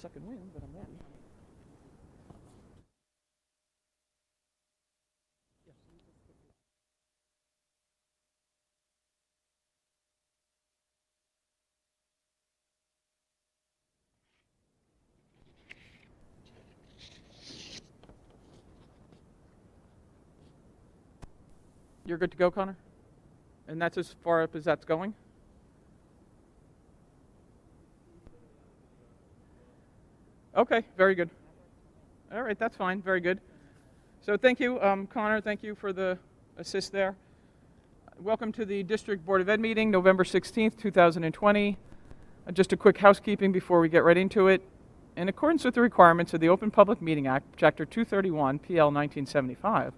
Second wind, but I'm ready. You're good to go, Connor? And that's as far up as that's going? Okay, very good. All right, that's fine, very good. So thank you, Connor, thank you for the assist there. Welcome to the District Board of Ed meeting, November 16th, 2020. Just a quick housekeeping before we get right into it. In accordance with the requirements of the Open Public Meeting Act, Chapter 231, PL 1975,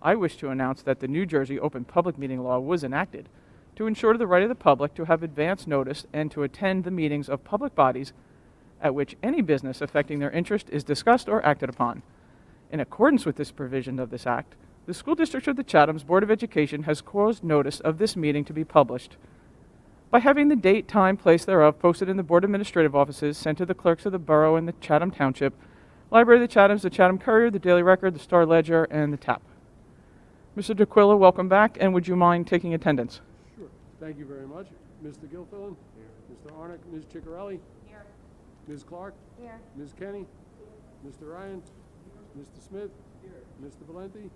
I wish to announce that the New Jersey Open Public Meeting Law was enacted to ensure the right of the public to have advance notice and to attend the meetings of public bodies at which any business affecting their interest is discussed or acted upon. In accordance with this provision of this act, the School District of the Chatham's Board of Education has caused notice of this meeting to be published by having the date, time, place thereof posted in the Board Administrative Offices, sent to the clerks of the Borough and the Chatham Township, Library of the Chathams, the Chatham Courier, the Daily Record, the Star Ledger, and the TAP. Mr. DeQuilla, welcome back, and would you mind taking attendance? Sure. Thank you very much. Mr. Gilfillan? Here. Mr. Arnick? Ms. Ciccarelli? Here. Ms. Clark? Here. Ms. Kenny? Mr. Ryan? Mr. Smith? Here. Mr. Valenti? Here.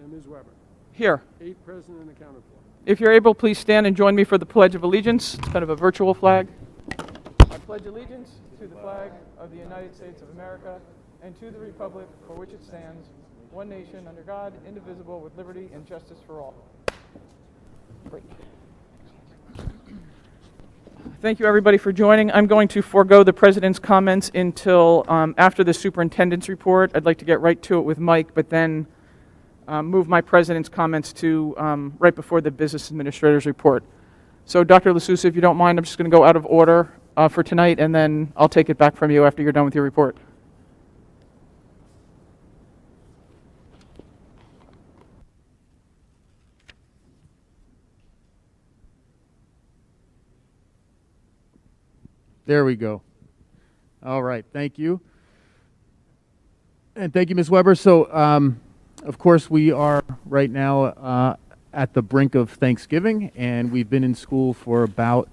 And Ms. Weber? Here. 8 present and accounted for. If you're able, please stand and join me for the Pledge of Allegiance. It's kind of a virtual flag. I pledge allegiance to the flag of the United States of America and to the republic for which it stands, one nation, under God, indivisible, with liberty and justice for all. Great. Thank you, everybody, for joining. I'm going to forego the President's comments until after the Superintendent's report. I'd like to get right to it with Mike, but then move my President's comments to right before the Business Administrator's report. So, Dr. LaSousa, if you don't mind, I'm just going to go out of order for tonight, and then I'll take it back from you after you're done with your report. There we go. All right, thank you. And thank you, Ms. Weber. So, of course, we are right now at the brink of Thanksgiving, and we've been in school for about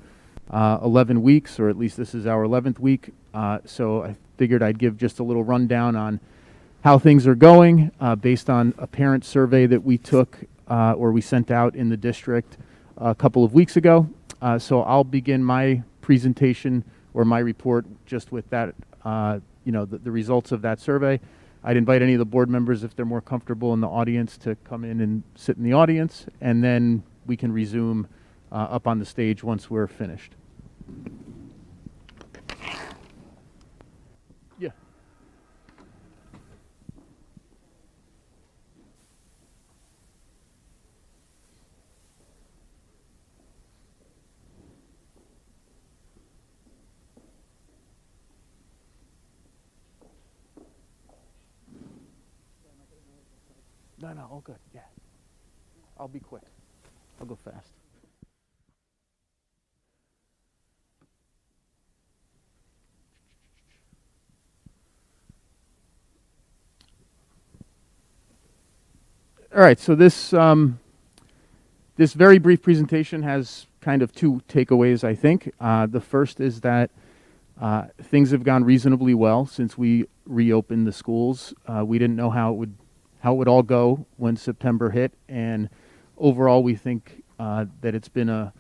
11 weeks, or at least this is our 11th week. So I figured I'd give just a little rundown on how things are going based on a parent survey that we took or we sent out in the district a couple of weeks ago. So I'll begin my presentation or my report just with that, the results of that survey. I'd invite any of the board members, if they're more comfortable in the audience, to come in and sit in the audience, and then we can resume up on the stage once we're finished. Yeah. No, all good, yeah. I'll be quick. I'll go fast. All right, so this very brief presentation has kind of 2 takeaways, I think. The first is that things have gone reasonably well since we reopened the schools. We didn't know how it would all go when September hit, and overall we think that it's been a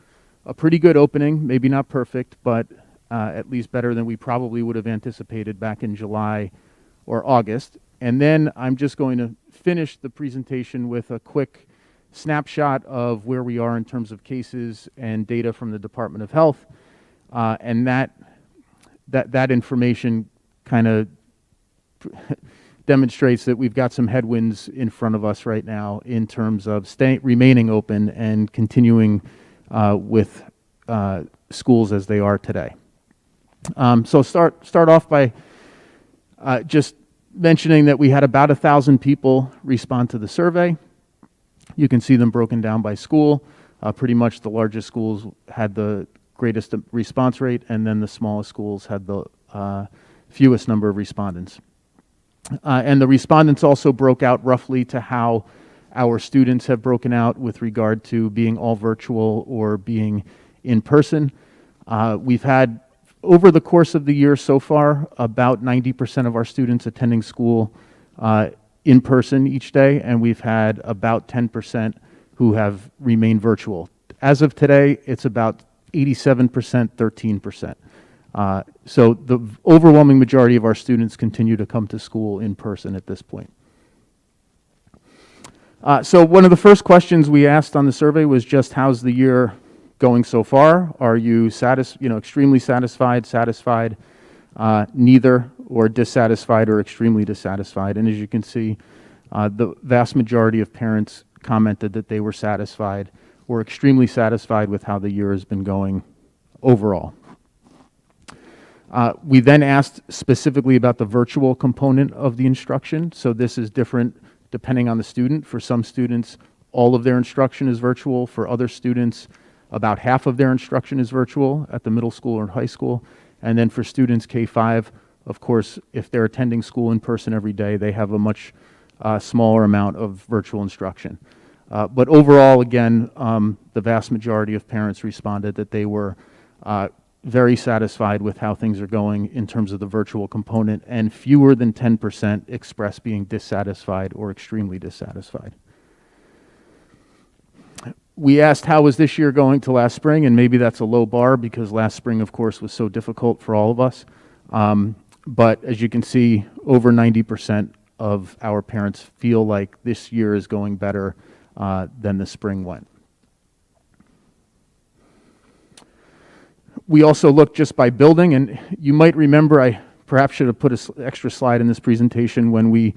pretty good opening, maybe not perfect, but at least better than we probably would have anticipated back in July or August. And then I'm just going to finish the presentation with a quick snapshot of where we are in terms of cases and data from the Department of Health, and that information kind of demonstrates that we've got some headwinds in front of us right now in terms of remaining open and continuing with schools as they are today. So start off by just mentioning that we had about 1,000 people respond to the survey. You can see them broken down by school. Pretty much the largest schools had the greatest response rate, and then the smallest schools had the fewest number of respondents. And the respondents also broke out roughly to how our students have broken out with regard to being all virtual or being in person. We've had, over the course of the year so far, about 90% of our students attending school in person each day, and we've had about 10% who have remained virtual. As of today, it's about 87%, 13%. So the overwhelming majority of our students continue to come to school in person at this point. So one of the first questions we asked on the survey was just, how's the year going so far? Are you extremely satisfied, satisfied, neither, or dissatisfied or extremely dissatisfied? And as you can see, the vast majority of parents commented that they were satisfied or extremely satisfied with how the year has been going overall. We then asked specifically about the virtual component of the instruction. So this is different depending on the student. For some students, all of their instruction is virtual. For other students, about half of their instruction is virtual at the middle school or high school. And then for students K-5, of course, if they're attending school in person every day, they have a much smaller amount of virtual instruction. But overall, again, the vast majority of parents responded that they were very satisfied with how things are going in terms of the virtual component, and fewer than 10% expressed being dissatisfied or extremely dissatisfied. We asked how was this year going to last spring, and maybe that's a low bar because last spring, of course, was so difficult for all of us. But as you can see, over 90% of our parents feel like this year is going better than the spring went. We also looked just by building, and you might remember I perhaps should have put an extra slide in this presentation when we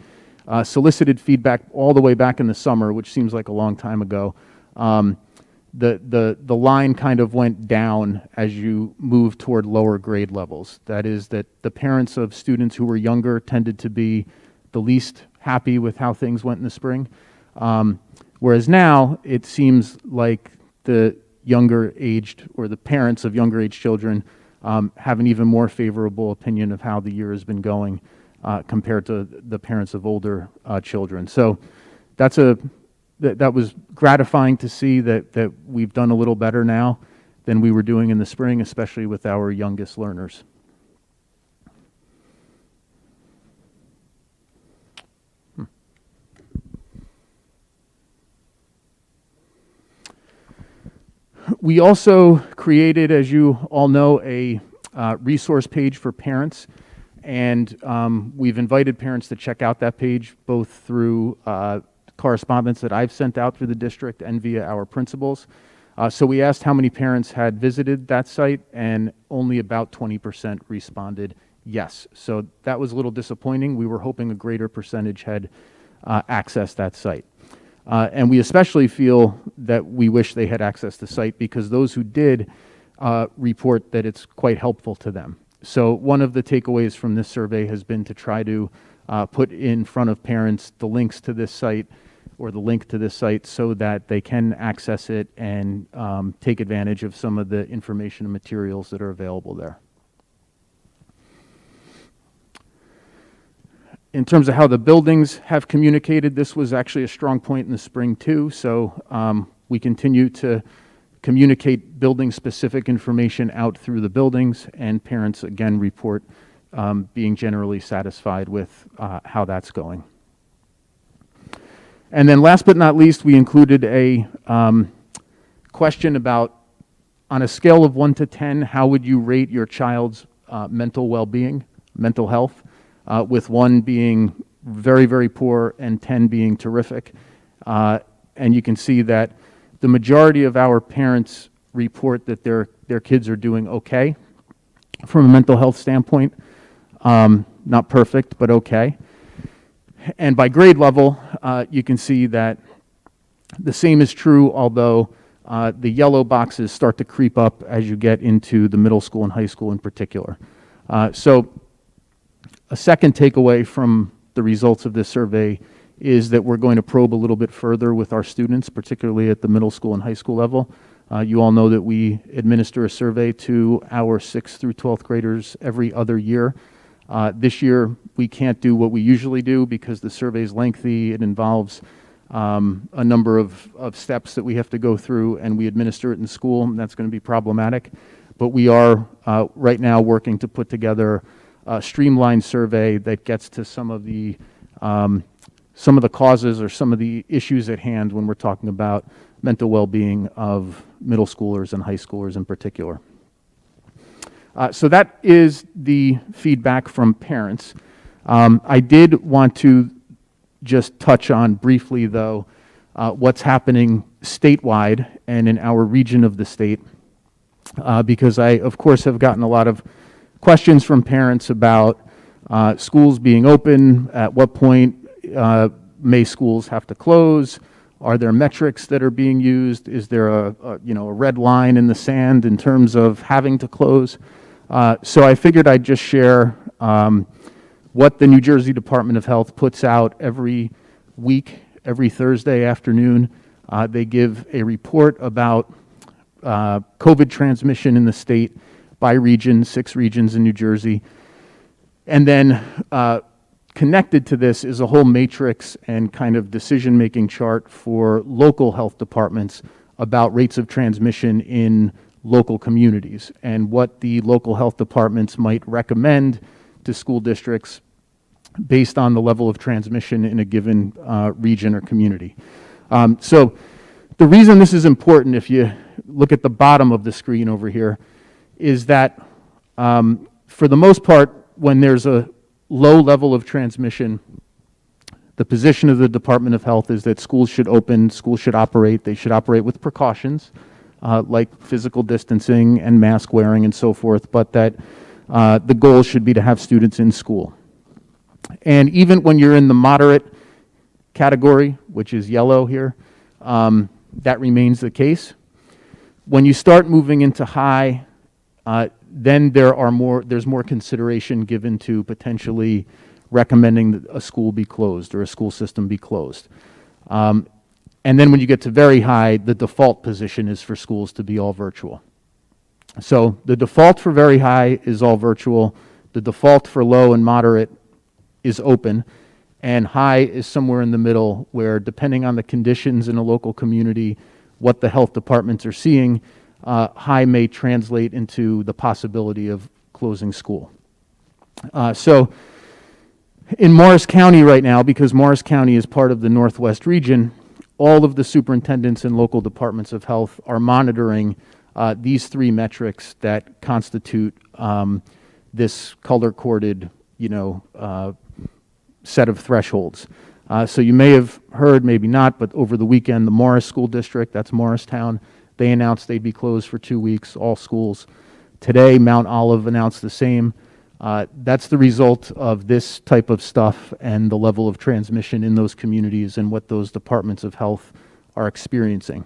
solicited feedback all the way back in the summer, which seems like a long time ago. The line kind of went down as you move toward lower grade levels. That is, that the parents of students who were younger tended to be the least happy with how things went in the spring. Whereas now it seems like the younger aged, or the parents of younger aged children, have an even more favorable opinion of how the year has been going compared to the parents of older children. So that was gratifying to see that we've done a little better now than we were doing in the spring, especially with our youngest learners. We also created, as you all know, a resource page for parents, and we've invited parents to check out that page, both through correspondence that I've sent out through the district and via our principals. So we asked how many parents had visited that site, and only about 20% responded yes. So that was a little disappointing. We were hoping a greater percentage had accessed that site. And we especially feel that we wish they had accessed the site because those who did report that it's quite helpful to them. So one of the takeaways from this survey has been to try to put in front of parents the links to this site, or the link to this site, so that they can access it and take advantage of some of the information and materials that are available there. In terms of how the buildings have communicated, this was actually a strong point in the spring too. So we continue to communicate building-specific information out through the buildings, and parents again report being generally satisfied with how that's going. And then last but not least, we included a question about, on a scale of 1 to 10, how would you rate your child's mental well-being, mental health? With 1 being very, very poor and 10 being terrific. And you can see that the majority of our parents report that their kids are doing okay from a mental health standpoint. Not perfect, but okay. And by grade level, you can see that the same is true, although the yellow boxes start to creep up as you get into the middle school and high school in particular. So a second takeaway from the results of this survey is that we're going to probe a little bit further with our students, particularly at the middle school and high school level. You all know that we administer a survey to our 6th through 12th graders every other year. This year, we can't do what we usually do because the survey is lengthy. It involves a number of steps that we have to go through, and we administer it in school, and that's going to be problematic. But we are right now working to put together a streamlined survey that gets to some of the causes or some of the issues at hand when we're talking about mental well-being of middle schoolers and high schoolers in particular. So that is the feedback from parents. I did want to just touch on briefly, though, what's happening statewide and in our region of the state, because I, of course, have gotten a lot of questions from parents about schools being open. At what point may schools have to close? Are there metrics that are being used? Is there a red line in the sand in terms of having to close? So I figured I'd just share what the New Jersey Department of Health puts out every week, every Thursday afternoon. They give a report about COVID transmission in the state by region, 6 regions in New Jersey. And then connected to this is a whole matrix and kind of decision-making chart for local health departments about rates of transmission in local communities and what the local health departments might recommend to school districts based on the level of transmission in a given region or community. So the reason this is important, if you look at the bottom of the screen over here, is that for the most part, when there's a low level of transmission, the position of the Department of Health is that schools should open, schools should operate, they should operate with precautions like physical distancing and mask wearing and so forth, but that the goal should be to have students in school. And even when you're in the moderate category, which is yellow here, that remains the case. When you start moving into high, then there's more consideration given to potentially recommending that a school be closed or a school system be closed. And then when you get to very high, the default position is for schools to be all virtual. So the default for very high is all virtual. The default for low and moderate is open. And high is somewhere in the middle where, depending on the conditions in a local community, what the health departments are seeing, high may translate into the possibility of closing school. So in Morris County right now, because Morris County is part of the Northwest region, all of the superintendents and local departments of health are monitoring these 3 metrics that constitute this color-coded, set of thresholds. So you may have heard, maybe not, but over the weekend, the Morris School District, that's Morristown, they announced they'd be closed for 2 weeks, all schools. Today, Mount Olive announced the same. That's the result of this type of stuff and the level of transmission in those communities and what those departments of health are experiencing.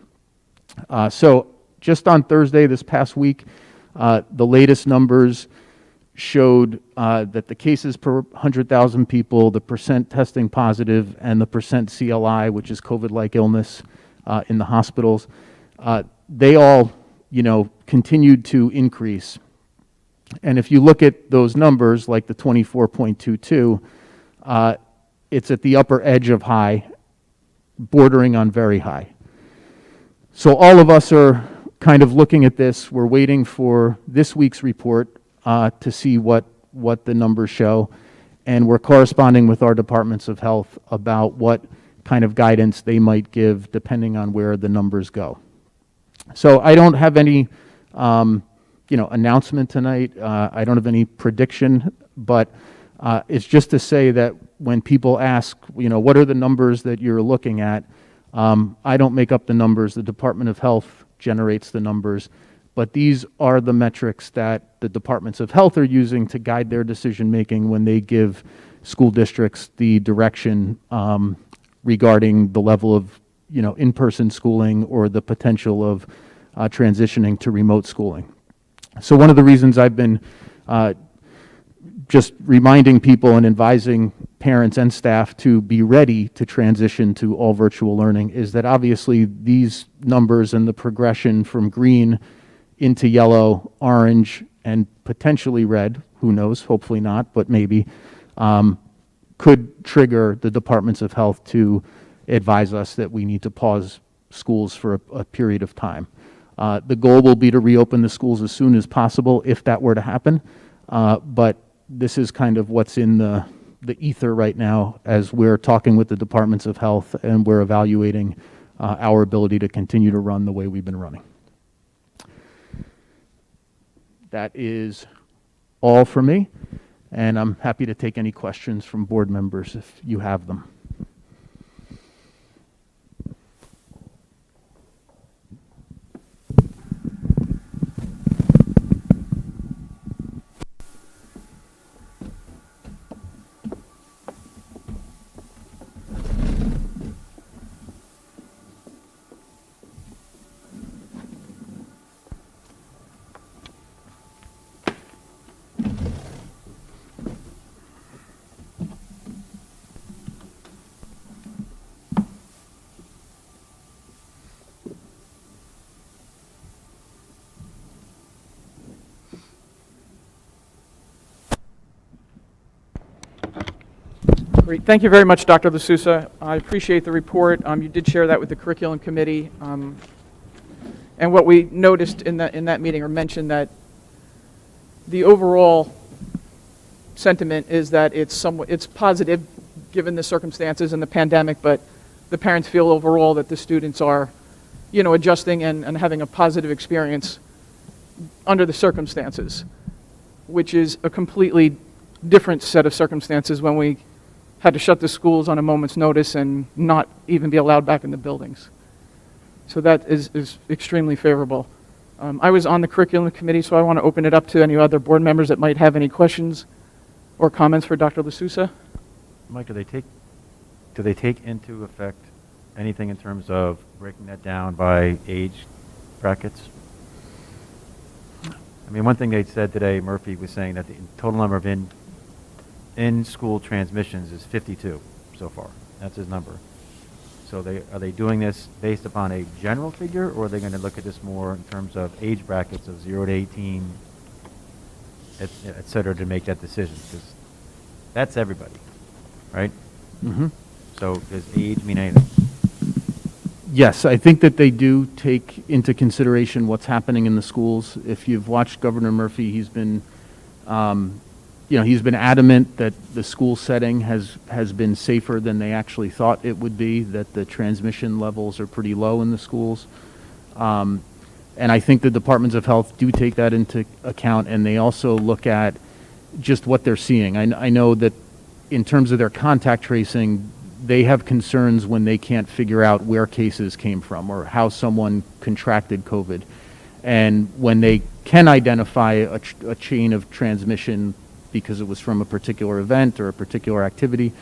So just on Thursday this past week, the latest numbers showed that the cases per 100,000 people, the percent testing positive, and the percent CLI, which is COVID-like illness in the hospitals, they all, continued to increase. And if you look at those numbers, like the 24.22, it's at the upper edge of high, bordering on very high. So all of us are kind of looking at this. We're waiting for this week's report to see what the numbers show, and we're corresponding with our departments of health about what kind of guidance they might give depending on where the numbers go. So I don't have any announcement tonight. I don't have any prediction, but it's just to say that when people ask, what are the numbers that you're looking at, I don't make up the numbers. The Department of Health generates the numbers, but these are the metrics that the departments of health are using to guide their decision making when they give school districts the direction regarding the level of in-person schooling or the potential of transitioning to remote schooling. So one of the reasons I've been just reminding people and advising parents and staff to be ready to transition to all virtual learning is that obviously these numbers and the progression from green into yellow, orange, and potentially red, who knows, hopefully not, but maybe, could trigger the departments of health to advise us that we need to pause schools for a period of time. The goal will be to reopen the schools as soon as possible if that were to happen, but this is kind of what's in the ether right now as we're talking with the departments of health and we're evaluating our ability to continue to run the way we've been running. That is all for me, and I'm happy to take any questions from board members if you have them. Great. Thank you very much, Dr. LaSousa. I appreciate the report. You did share that with the curriculum committee. And what we noticed in that meeting, or mentioned, that the overall sentiment is that it's positive given the circumstances and the pandemic, but the parents feel overall that the students are, adjusting and having a positive experience under the circumstances, which is a completely different set of circumstances when we had to shut the schools on a moment's notice and not even be allowed back in the buildings. So that is extremely favorable. I was on the curriculum committee, so I want to open it up to any other board members that might have any questions or comments for Dr. LaSousa. Mike, do they take into effect anything in terms of breaking that down by age brackets? I mean, one thing they said today, Murphy was saying that the total number of in-school transmissions is 52 so far. That's his number. So are they doing this based upon a general figure, or are they going to look at this more in terms of age brackets of 0 to 18, et cetera, to make that decision? Because that's everybody, right? Mm-hmm. So does age mean anything? Yes, I think that they do take into consideration what's happening in the schools. If you've watched Governor Murphy, he's been he's been adamant that the school setting has been safer than they actually thought it would be, that the transmission levels are pretty low in the schools. And I think the departments of health do take that into account, and they also look at just what they're seeing. I know that in terms of their contact tracing, they have concerns when they can't figure out where cases came from or how someone contracted COVID. And when they can identify a chain of transmission because it was from a particular event or a particular activity,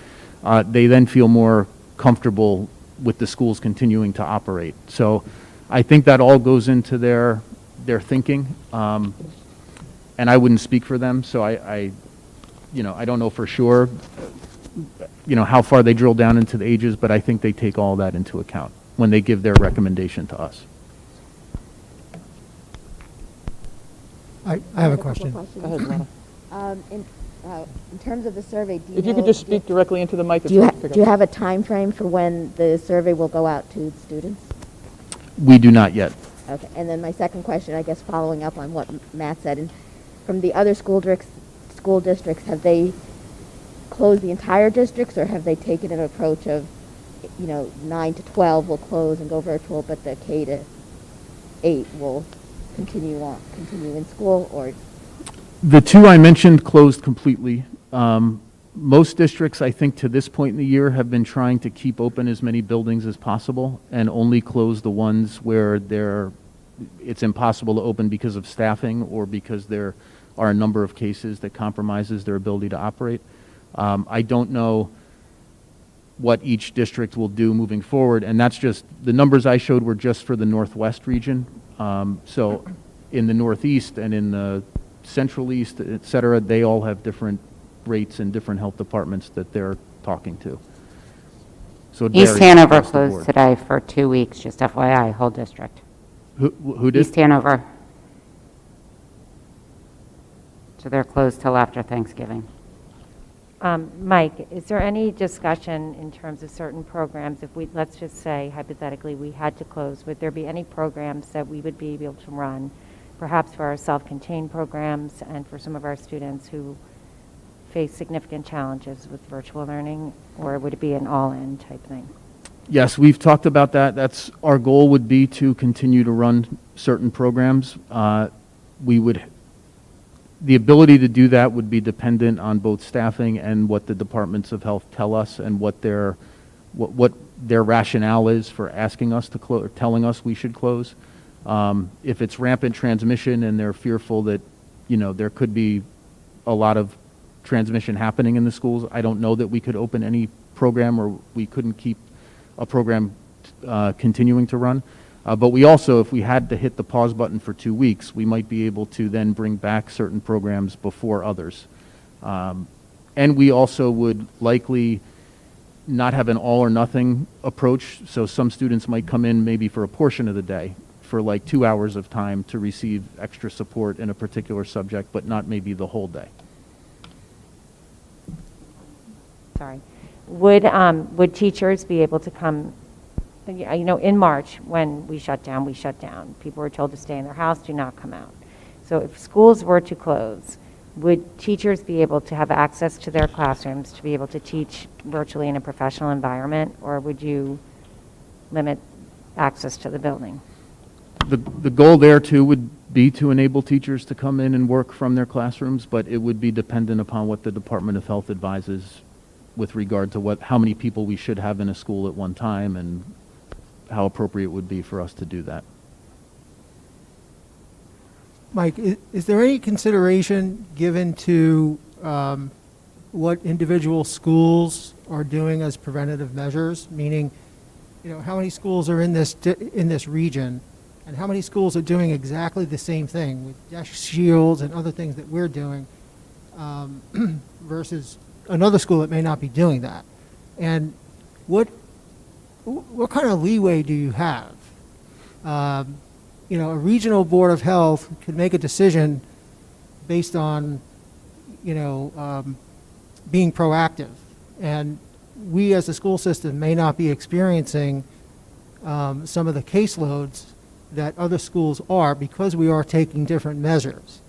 they then feel more comfortable with the schools continuing to operate. So I think that all goes into their thinking, and I wouldn't speak for them, so I don't know for sure, how far they drill down into the ages, but I think they take all that into account when they give their recommendation to us. I have a question. Go ahead, Lana. In terms of the survey, If you could just speak directly into the mic. do you have a time frame for when the survey will go out to the students? We do not yet. Okay, and then my second question, I guess following up on what Matt said, and from the other school districts, have they closed the entire districts, or have they taken an approach of, 9 to 12 will close and go virtual, but the K to 8 will continue in school, or? The two I mentioned closed completely. Most districts, I think, to this point in the year have been trying to keep open as many buildings as possible and only close the ones where it's impossible to open because of staffing or because there are a number of cases that compromises their ability to operate. I don't know what each district will do moving forward, and that's just, the numbers I showed were just for the Northwest region. So in the Northeast and in the Central East, et cetera, they all have different rates and different health departments that they're talking to. So it East varies Hanover across the closed board. today for 2 weeks, just FYI, whole district. Who did? East Hanover. So they're closed till after Thanksgiving. Mike, is there any discussion in terms of certain programs, if we, let's just say hypothetically, we had to close, would there be any programs that we would be able to run, perhaps for our self-contained programs and for some of our students who face significant challenges with virtual learning, or would it be an all-in type thing? Yes, we've talked about that. That's our goal would be to continue to run certain programs. The ability to do that would be dependent on both staffing and what the departments of health tell us and what their rationale is for asking us to close, or telling us we should close. If it's rampant transmission and they're fearful that, there could be a lot of transmission happening in the schools, I don't know that we could open any program, or we couldn't keep a program continuing to run. But we also, if we had to hit the pause button for 2 weeks, we might be able to then bring back certain programs before others. And we also would likely not have an all or nothing approach. So some students might come in maybe for a portion of the day, for like 2 hours of time to receive extra support in a particular subject, but not maybe the whole day. Sorry. Would teachers be able to come, in March, when we shut down, People were told to stay in their house, do not come out. So if schools were to close, would teachers be able to have access to their classrooms to be able to teach virtually in a professional environment, or would you limit access to the building? The goal there too would be to enable teachers to come in and work from their classrooms, but it would be dependent upon what the Department of Health advises with regard to how many people we should have in a school at one time and how appropriate it would be for us to do that. Mike, is there any consideration given to what individual schools are doing as preventative measures? Meaning, how many schools are in this region, and how many schools are doing exactly the same thing with desk shields and other things that we're doing, versus another school that may not be doing that? And what kind of leeway do you have? A regional board of health could make a decision based on, being proactive. And we as a school system may not be experiencing some of the caseloads that other schools are, because we are taking different measures.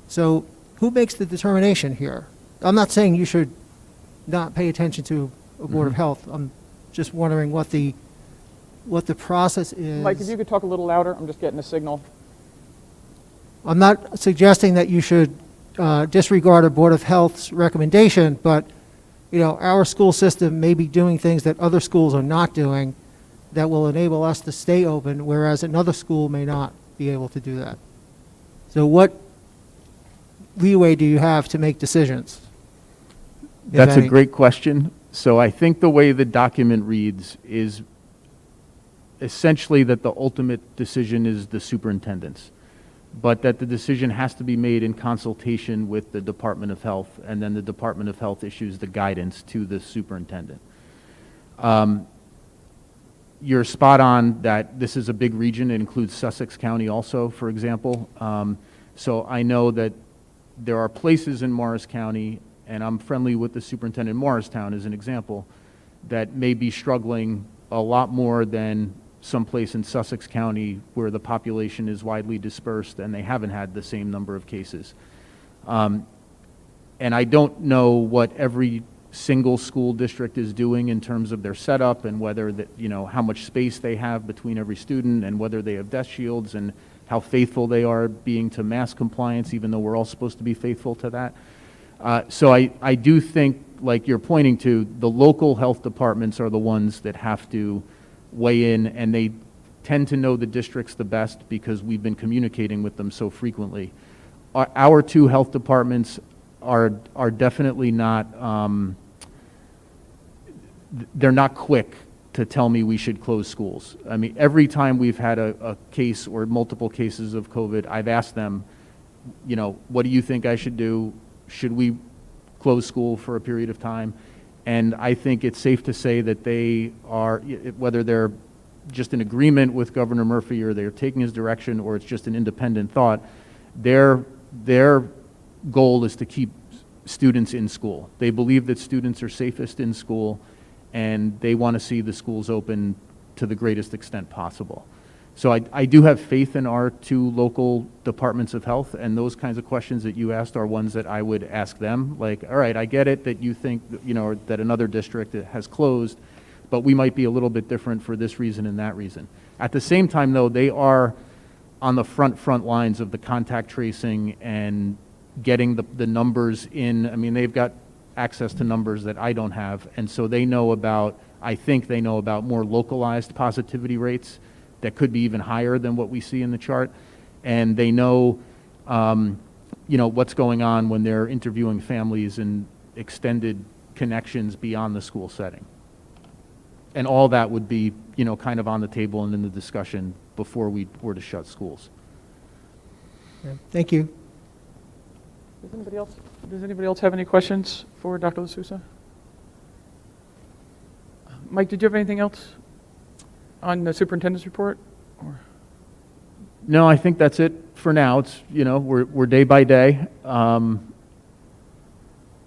So who makes the determination here? I'm not saying you should not pay attention to a board of health. I'm just wondering what the process is. Mike, if you could talk a little louder, I'm just getting a signal. I'm not suggesting that you should disregard a board of health's recommendation, but our school system may be doing things that other schools are not doing that will enable us to stay open, whereas another school may not be able to do that. So what leeway do you have to make decisions? if That's a any? great question. So I think the way the document reads is essentially that the ultimate decision is the superintendent's, but that the decision has to be made in consultation with the Department of Health, and then the Department of Health issues the guidance to the superintendent. You're spot on that this is a big region. It includes Sussex County also, for example. So I know that there are places in Morris County, and I'm friendly with the superintendent in Morristown as an example, that may be struggling a lot more than someplace in Sussex County where the population is widely dispersed and they haven't had the same number of cases. And I don't know what every single school district is doing in terms of their setup, and whether that, how much space they have between every student, and whether they have desk shields, and how faithful they are being to mask compliance, even though we're all supposed to be faithful to that. So I do think, like you're pointing to, the local health departments are the ones that have to weigh in, and they tend to know the districts the best because we've been communicating with them so frequently. Our two health departments are definitely not, they're not quick to tell me we should close schools. I mean, every time we've had a case or multiple cases of COVID, I've asked them, what do you think I should do? Should we close school for a period of time? And I think it's safe to say that they are, whether they're just in agreement with Governor Murphy or they're taking his direction or it's just an independent thought, they're goal is to keep students in school. They believe that students are safest in school, and they want to see the schools open to the greatest extent possible. So I do have faith in our two local departments of health, and those kinds of questions that you asked are ones that I would ask them. Like, all right, I get it that you think, that another district has closed, but we might be a little bit different for this reason and that reason. At the same time, though, they are on the front lines of the contact tracing and getting the numbers in. I mean, they've got access to numbers that I don't have, and so they know about, I think they know about more localized positivity rates that could be even higher than what we see in the chart, and they know, what's going on when they're interviewing families and extended connections beyond the school setting. And all that would be, kind of on the table and in the discussion before we were to shut schools. Yeah, thank you. Does anybody else have any questions for Dr. LaSousa? Mike, did you have anything else on the superintendent's report? Or? No, I think that's it for now. It's, we're day by day.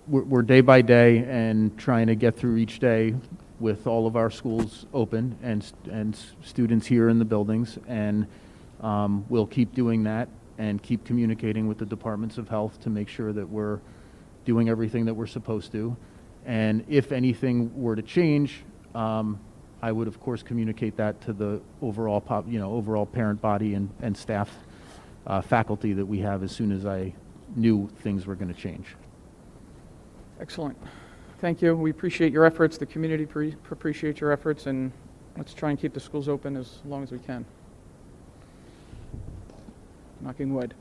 We're day by day and trying to get through each day with all of our schools open and students here in the buildings. And we'll keep doing that and keep communicating with the departments of health to make sure that we're doing everything that we're supposed to. And if anything were to change, I would, of course, communicate that to the overall overall parent body and staff, faculty that we have as soon as I knew things were going to change. Excellent. Thank you. We appreciate your efforts. The community appreciates your efforts, and let's try and keep the schools open as long as we can. Knocking wood.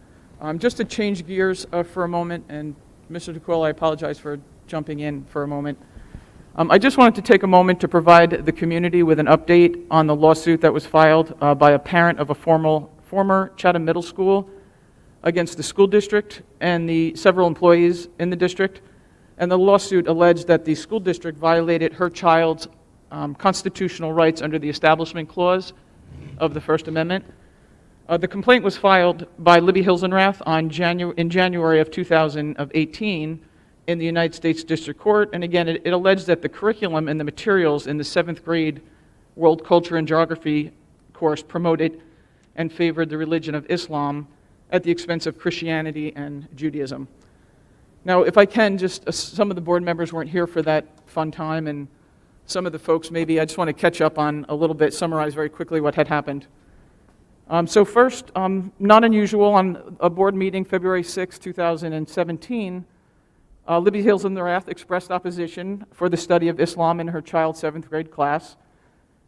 Just to change gears for a moment, and Mr. DeQuille, I apologize for jumping in for a moment. I just wanted to take a moment to provide the community with an update on the lawsuit that was filed by a parent of a former Chatham Middle School against the school district and the several employees in the district. And the lawsuit alleged that the school district violated her child's constitutional rights under the Establishment Clause of the First Amendment. The complaint was filed by Libby Hilsenrath in January of 2018 in the United States District Court. And again, it alleged that the curriculum and the materials in the 7th grade World Culture and Geography course promoted and favored the religion of Islam at the expense of Christianity and Judaism. Now, if I can, just some of the board members weren't here for that fun time, and some of the folks maybe I just want to catch up on a little bit, summarize very quickly what had happened. So first, not unusual, on a board meeting February 6, 2017, Libby Hilsenrath expressed opposition for the study of Islam in her child's 7th grade class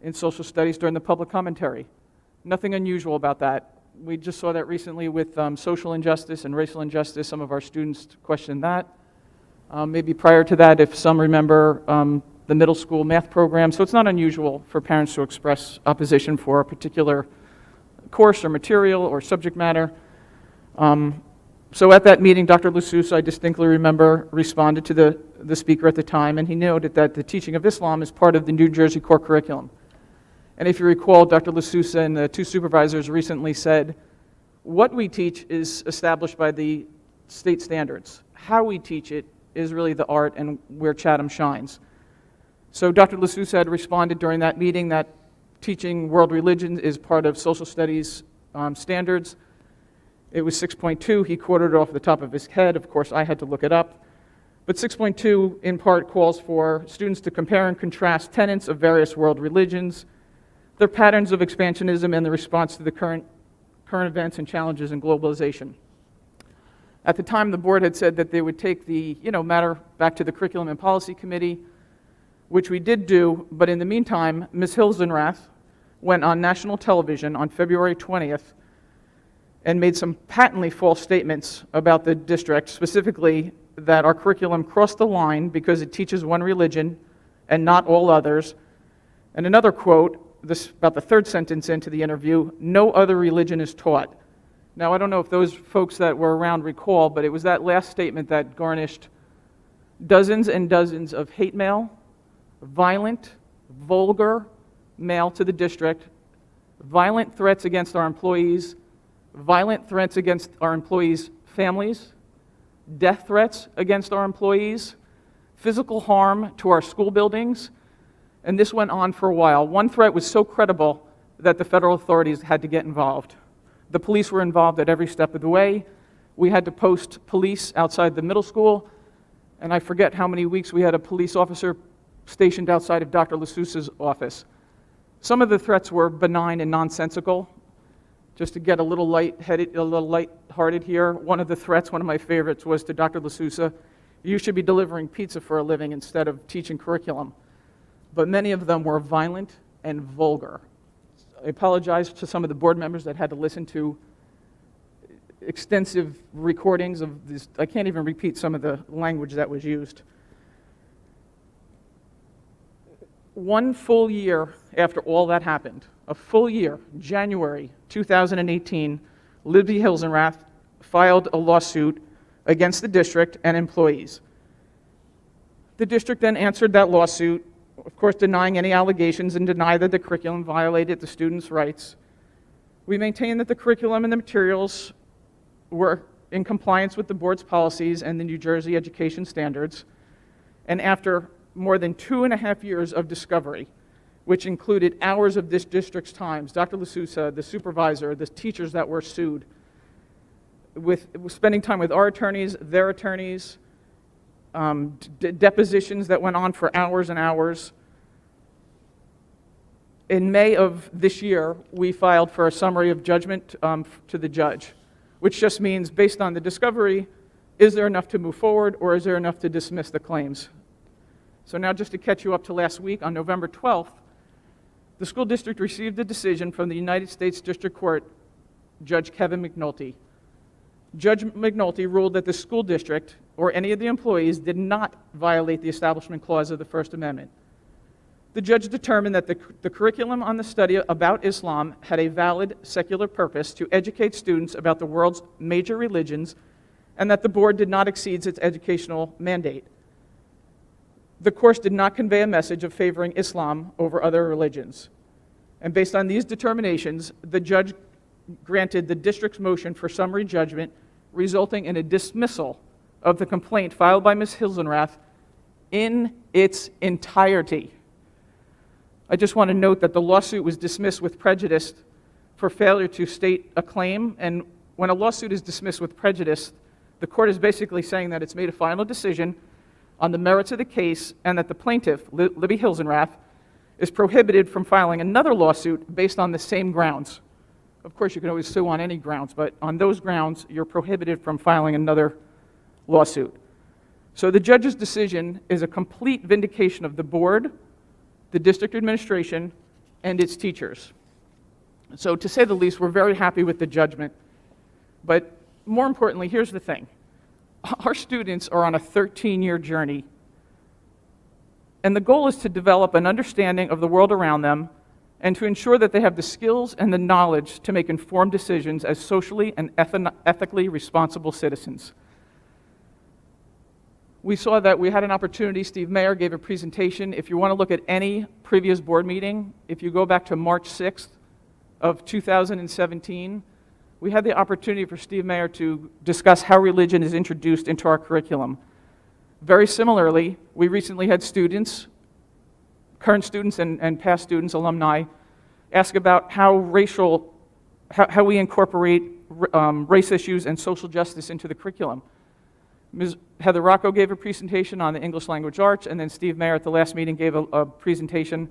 in social studies during the public commentary. Nothing unusual about that. We just saw that recently with social injustice and racial injustice. Some of our students questioned that. Maybe prior to that, if some remember the middle school math program. So it's not unusual for parents to express opposition for a particular course or material or subject matter. So at that meeting, Dr. LaSousa, I distinctly remember, responded to the speaker at the time, and he noted that the teaching of Islam is part of the New Jersey core curriculum. And if you recall, Dr. LaSousa and the two supervisors recently said, what we teach is established by the state standards. How we teach it is really the art and where Chatham shines. So Dr. LaSousa had responded during that meeting that teaching world religions is part of social studies standards. It was 6.2. He quoted it off the top of his head. Of course, I had to look it up. But 6.2 in part calls for students to compare and contrast tenets of various world religions, their patterns of expansionism, and the response to the current events and challenges in globalization. At the time, the board had said that they would take the matter back to the Curriculum and Policy Committee, which we did do, but in the meantime, Ms. Hilsenrath went on national television on February 20th and made some patently false statements about the district, specifically that our curriculum crossed the line because it teaches one religion and not all others. And another quote, this about the third sentence into the interview, no other religion is taught. Now, I don't know if those folks that were around recall, but it was that last statement that garnished dozens and dozens of hate mail, violent, vulgar mail to the district, violent threats against our employees, violent threats against our employees' families, death threats against our employees, physical harm to our school buildings, and this went on for a while. One threat was so credible that the federal authorities had to get involved. The police were involved at every step of the way. We had to post police outside the middle school, and I forget how many weeks we had a police officer stationed outside of Dr. LaSousa's office. Some of the threats were benign and nonsensical. Just to get a little lighthearted here, one of the threats, one of my favorites, was to Dr. LaSousa, "You should be delivering pizza for a living instead of teaching curriculum." But many of them were violent and vulgar. I apologize to some of the board members that had to listen to extensive recordings of this. I can't even repeat some of the language that was used. One full year after all that happened, a full year, January 2018, Libby Hilsenrath filed a lawsuit against the district and employees. The district then answered that lawsuit, of course denying any allegations and denied that the curriculum violated the students' rights. We maintained that the curriculum and the materials were in compliance with the board's policies and the New Jersey education standards. And after more than 2.5 years of discovery, which included hours of this district's times, Dr. LaSousa, the supervisor, the teachers that were sued, with spending time with our attorneys, their attorneys, depositions that went on for hours and hours. In May of this year, we filed for a summary of judgment to the judge, which just means, based on the discovery, is there enough to move forward or is there enough to dismiss the claims? So now, just to catch you up to last week, on November 12th, the school district received a decision from the United States District Court, Judge Kevin McNulty. Judge McNulty ruled that the school district or any of the employees did not violate the Establishment Clause of the First Amendment. The judge determined that the curriculum on the study about Islam had a valid secular purpose to educate students about the world's major religions and that the board did not exceed its educational mandate. The course did not convey a message of favoring Islam over other religions. And based on these determinations, the judge granted the district's motion for summary judgment, resulting in a dismissal of the complaint filed by Ms. Hilsenrath in its entirety. I just want to note that the lawsuit was dismissed with prejudice for failure to state a claim, and when a lawsuit is dismissed with prejudice, the court is basically saying that it's made a final decision on the merits of the case and that the plaintiff, Libby Hilsenrath, is prohibited from filing another lawsuit based on the same grounds. Of course, you can always sue on any grounds, but on those grounds, you're prohibited from filing another lawsuit. So the judge's decision is a complete vindication of the board, the district administration, and its teachers. So to say the least, we're very happy with the judgment. But more importantly, here's the thing. Our students are on a 13-year journey, and the goal is to develop an understanding of the world around them and to ensure that they have the skills and the knowledge to make informed decisions as socially and ethically responsible citizens. We saw that we had an opportunity. Steve Mayer gave a presentation. If you want to look at any previous board meeting, if you go back to March 6th of 2017, we had the opportunity for Steve Mayer to discuss how religion is introduced into our curriculum. Very similarly, we recently had students, current students and past students, alumni, ask about how we incorporate race issues and social justice into the curriculum. Ms. Heather Rocco gave a presentation on the English language arts, and then Steve Mayer at the last meeting gave a presentation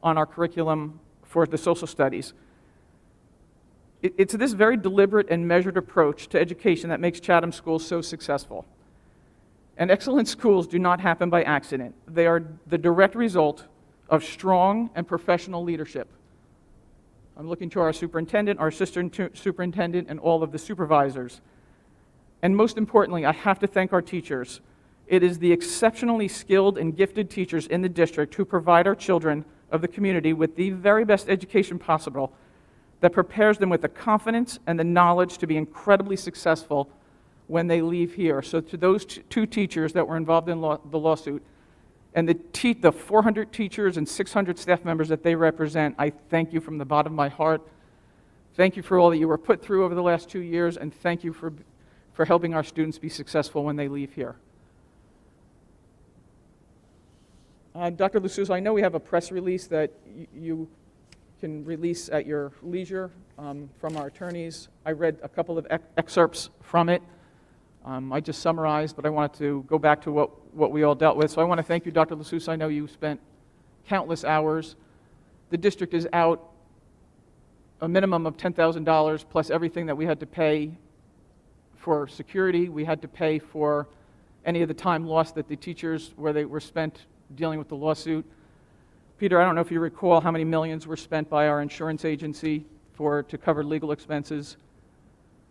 on our curriculum for the social studies. It's this very deliberate and measured approach to education that makes Chatham schools so successful. And excellent schools do not happen by accident. They are the direct result of strong and professional leadership. I'm looking to our superintendent, our assistant superintendent, and all of the supervisors. And most importantly, I have to thank our teachers. It is the exceptionally skilled and gifted teachers in the district who provide our children of the community with the very best education possible that prepares them with the confidence and the knowledge to be incredibly successful when they leave here. So to those two teachers that were involved in the lawsuit, and the 400 teachers and 600 staff members that they represent, I thank you from the bottom of my heart. Thank you for all that you were put through over the last 2 years, and thank you for for helping our students be successful when they leave here. Dr. LaSouza, I know we have a press release that you can release at your leisure from our attorneys. I read a couple of excerpts from it. I just summarized, but I wanted to go back to what we all dealt with. So I want to thank you, Dr. LaSouza. I know you spent countless hours. The district is out a minimum of $10,000 plus everything that we had to pay for security. We had to pay for any of the time lost that the teachers, where they were spent dealing with the lawsuit. Peter, I don't know if you recall how many millions were spent by our insurance agency to cover legal expenses.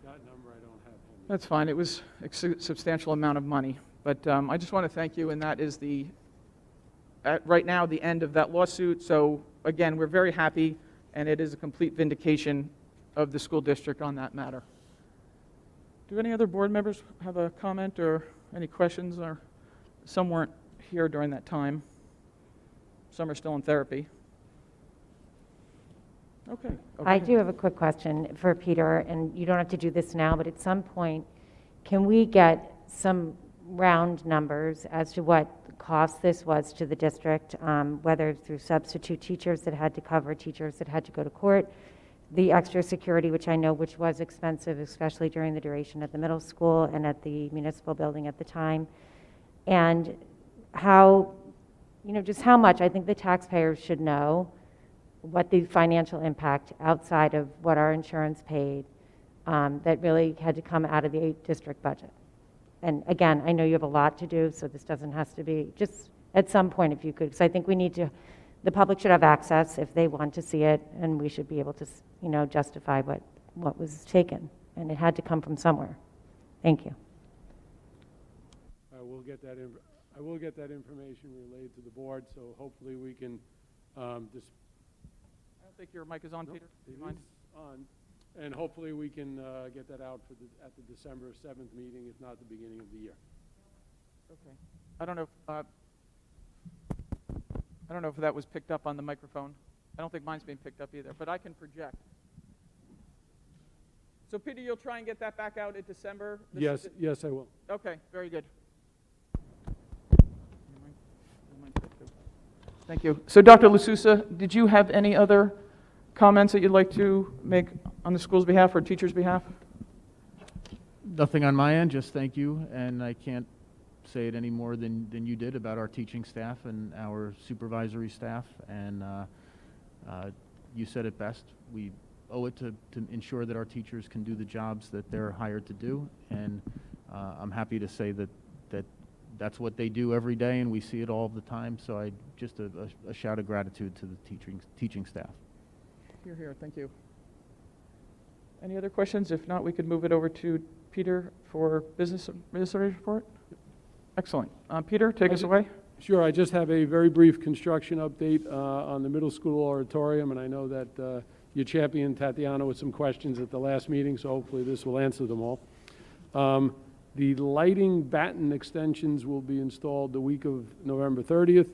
That number I don't have. That's fine. It was a substantial amount of money. But I just want to thank you, and that is right now, the end of that lawsuit. So again, we're very happy, and it is a complete vindication of the school district on that matter. Do any other board members have a comment or any questions? Or some weren't here during that time. Some are still in therapy. Okay. I do have a quick question for Peter, and you don't have to do this now, but at some point, can we get some round numbers as to what cost this was to the district, whether through substitute teachers that had to cover teachers that had to go to court, the extra security, which I know which was expensive, especially during the duration at the middle school and at the municipal building at the time, and how, just how much, I think the taxpayers should know what the financial impact outside of what our insurance paid that really had to come out of the district budget. And again, I know you have a lot to do, so this doesn't have to be, just at some point if you could, because I think we need to, the public should have access if they want to see it, and we should be able to, justify what was taken. And it had to come from somewhere. Thank you. I will get that information relayed to the board, so hopefully we can I don't think your mic is on, Peter. Do you It mind? is on, and hopefully we can get that out at the December 7th meeting, if not the beginning of the year. Okay. I don't know if that was picked up on the microphone. I don't think mine's being picked up either, but I can project. So Peter, you'll try and get that back out in December? Yes, I will. Okay, very good. Thank you. So Dr. LaSouza, did you have any other comments that you'd like to make on the school's behalf or teacher's behalf? Nothing on my end, just thank you, and I can't say it any more than you did about our teaching staff and our supervisory staff, and you said it best. We owe it to ensure that our teachers can do the jobs that they're hired to do, and I'm happy to say that that's what they do every day, and we see it all the time, so just a shout of gratitude to the teaching staff. Here, thank you. Any other questions? If not, we could move it over to Peter for business administrative report. Excellent. Peter, take us away. Sure, I just have a very brief construction update on the middle school auditorium, and I know that you championed Tatiana with some questions at the last meeting, so hopefully this will answer them all. The lighting batten extensions will be installed the week of November 30th.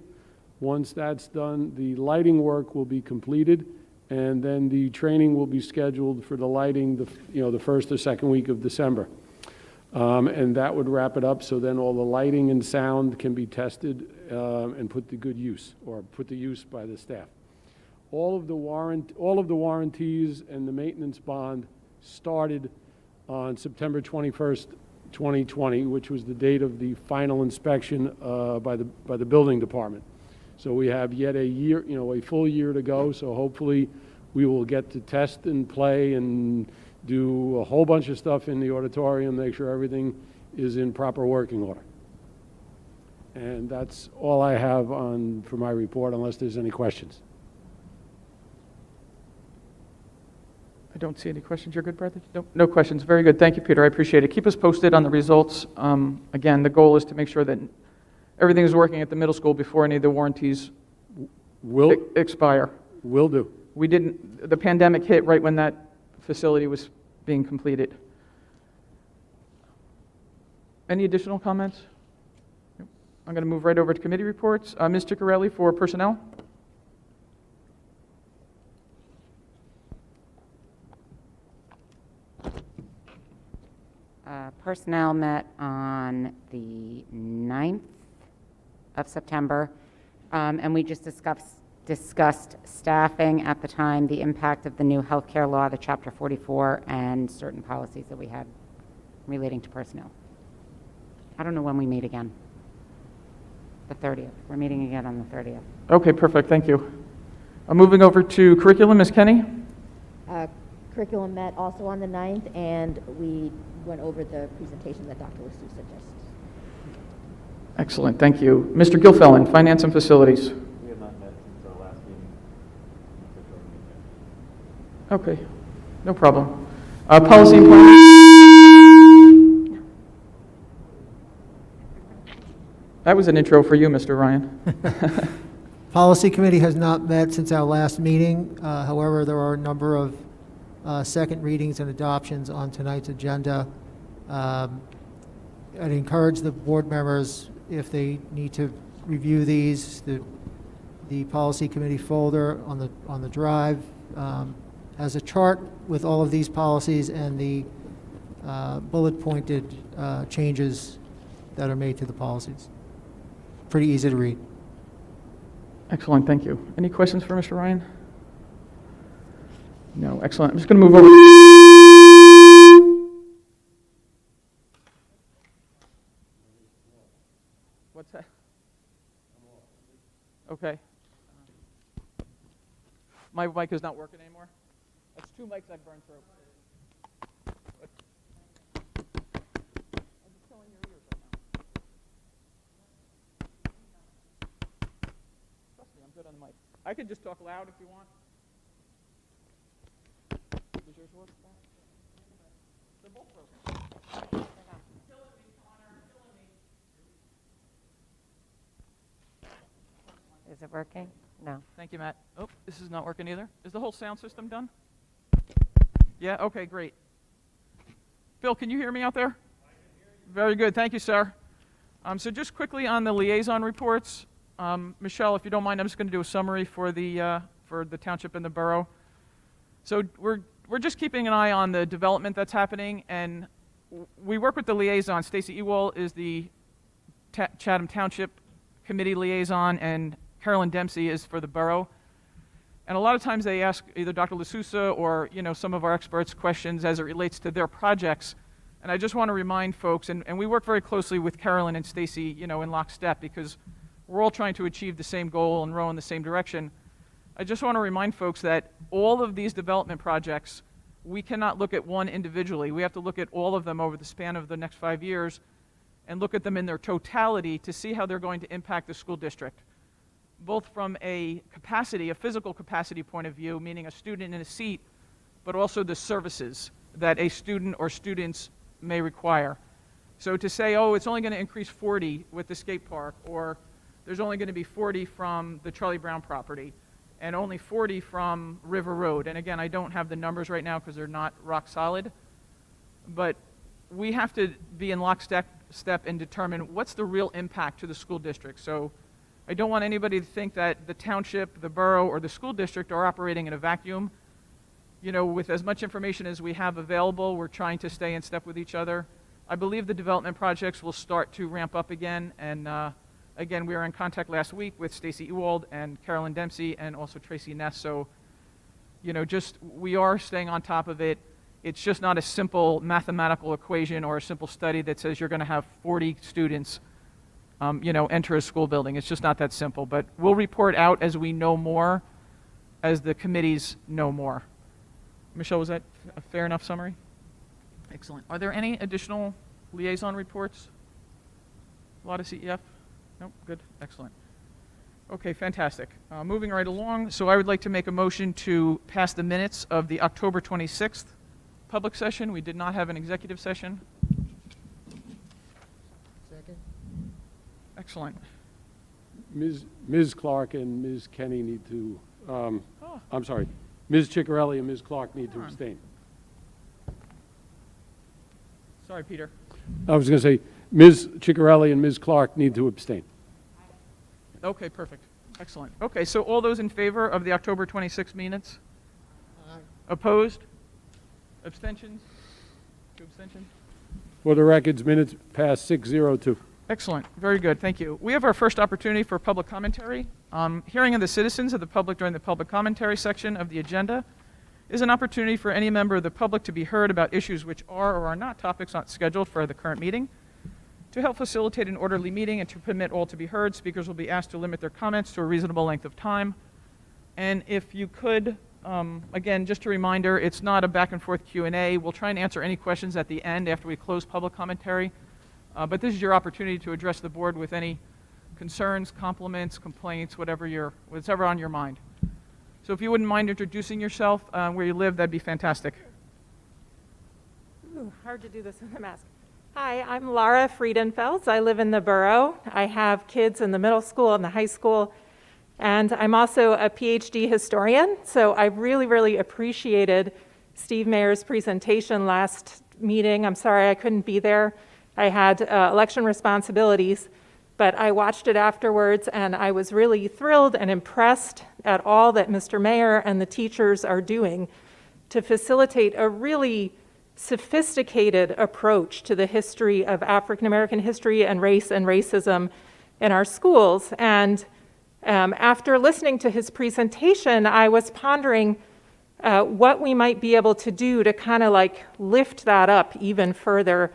Once that's done, the lighting work will be completed, and then the training will be scheduled for the lighting the first or second week of December. And that would wrap it up, so then all the lighting and sound can be tested and put to good use, or put to use by the staff. All of the warranties and the maintenance bond started on September 21st, 2020, which was the date of the final inspection by the building department. So we have yet a full year to go, so hopefully we will get to test and play and do a whole bunch of stuff in the auditorium, make sure everything is in proper working order. And that's all I have for my report, unless there's any questions. I don't see any questions. You're good, Bradley? No questions. Very good. Thank you, Peter. I appreciate it. Keep us posted on the results. Again, the goal is to make sure that everything is working at the middle school before any of the warranties expire. Will do. The pandemic hit right when that facility was being completed. Any additional comments? Nope. I'm going to move right over to committee reports. Ms. Ciccarelli for personnel. Personnel met on the 9th of September, and we just discussed staffing at the time, the impact of the new healthcare law, the Chapter 44, and certain policies that we had relating to personnel. I don't know when we meet again. The 30th. We're meeting again on the 30th. Okay, perfect, thank you. Moving over to curriculum, Ms. Kenny? Curriculum met also on the 9th, and we went over the presentation that Dr. L'Souza just. Excellent, thank you. Mr. Gilfillan, finance and facilities. We have not met since our last meeting. Okay, no problem. Policy and planning. That was an intro for you, Mr. Ryan. Policy Committee has not met since our last meeting. However, there are a number of second readings and adoptions on tonight's agenda. I'd encourage the board members, if they need to review these, the Policy Committee folder on the drive has a chart with all of these policies and the bullet pointed changes that are made to the policies. Pretty easy to read. Excellent, thank you. Any questions for Mr. Ryan? No, excellent. I'm just going to move over. What's that? Okay. My mic is not working anymore. That's 2 mics I've burned through. I'm just killing your ears right now. Trust me, I'm good on the mic. I could just talk loud if you want. Does yours work? They're both broken. Is it working? No. Thank you, Matt. Oh, this is not working either. Is the whole sound system done? Yeah, okay, great. Phil, can you hear me out there? I can hear you. Very good, thank you, sir. So just quickly on the liaison reports, Michelle, if you don't mind, I'm just going to do a summary for the township and the borough. So we're just keeping an eye on the development that's happening, and we work with the liaison. Stacy Ewell is the Chatham Township Committee liaison, and Carolyn Dempsey is for the borough. And a lot of times they ask either Dr. L'Souza or some of our experts questions as it relates to their projects. And I just want to remind folks, and we work very closely with Carolyn and Stacy, in lockstep, because we're all trying to achieve the same goal and row in the same direction. I just want to remind folks that all of these development projects, we cannot look at one individually. We have to look at all of them over the span of the next 5 years and look at them in their totality to see how they're going to impact the school district, both from a physical capacity point of view, meaning a student in a seat, but also the services that a student or students may require. So to say, oh, it's only going to increase 40 with the skate park, or there's only going to be 40 from the Charlie Brown property, and only 40 from River Road. And again, I don't have the numbers right now because they're not rock solid, but we have to be in lockstep and determine what's the real impact to the school district. So I don't want anybody to think that the township, the borough, or the school district are operating in a vacuum. With as much information as we have available, we're trying to stay in step with each other. I believe the development projects will start to ramp up again, and again, we were in contact last week with Stacy Ewald and Carolyn Dempsey and also Tracy Ness. So, we are staying on top of it. It's just not a simple mathematical equation or a simple study that says you're going to have 40 students, enter a school building. It's just not that simple. But we'll report out as we know more, as the committees know more. Michelle, was that a fair enough summary? Excellent. Are there any additional liaison reports? A lot of CEF? Nope, good, excellent. Okay, fantastic. Moving right along, so I would like to make a motion to pass the minutes of the October 26th public session. We did not have an executive session. Second. Excellent. Ms. Clark and Ms. Kenny need to, I'm sorry, Ms. Ciccarelli and Ms. Clark need to abstain. Sorry, Peter. I was going to say, Ms. Ciccarelli and Ms. Clark need to abstain. Okay, perfect. Excellent. Okay, so all those in favor of the October 26th minutes? Aye. Opposed? Abstentions? 2 abstentions? For the records, minutes passed 6-0-2. Excellent. Very good. Thank you. We have our first opportunity for public commentary. Hearing of the citizens of the public during the public commentary section of the agenda is an opportunity for any member of the public to be heard about issues which are or are not topics not scheduled for the current meeting. To help facilitate an orderly meeting and to permit all to be heard, speakers will be asked to limit their comments to a reasonable length of time. And if you could, again, just a reminder, it's not a back and forth Q&A. We'll try and answer any questions at the end after we close public commentary. But this is your opportunity to address the board with any concerns, compliments, complaints, whatever's on your mind. So if you wouldn't mind introducing yourself, where you live, that'd be fantastic. Ooh, hard to do this with a mask. Hi, I'm Laura Friedenfels. I live in the borough. I have kids in the middle school and the high school, and I'm also a PhD historian. So I really, really appreciated Steve Mayer's presentation last meeting. I'm sorry I couldn't be there. I had election responsibilities, but I watched it afterwards, and I was really thrilled and impressed at all that Mr. Mayer and the teachers are doing to facilitate a really sophisticated approach to the history of African American history and race and racism in our schools. And after listening to his presentation, I was pondering what we might be able to do to kind of like lift that up even further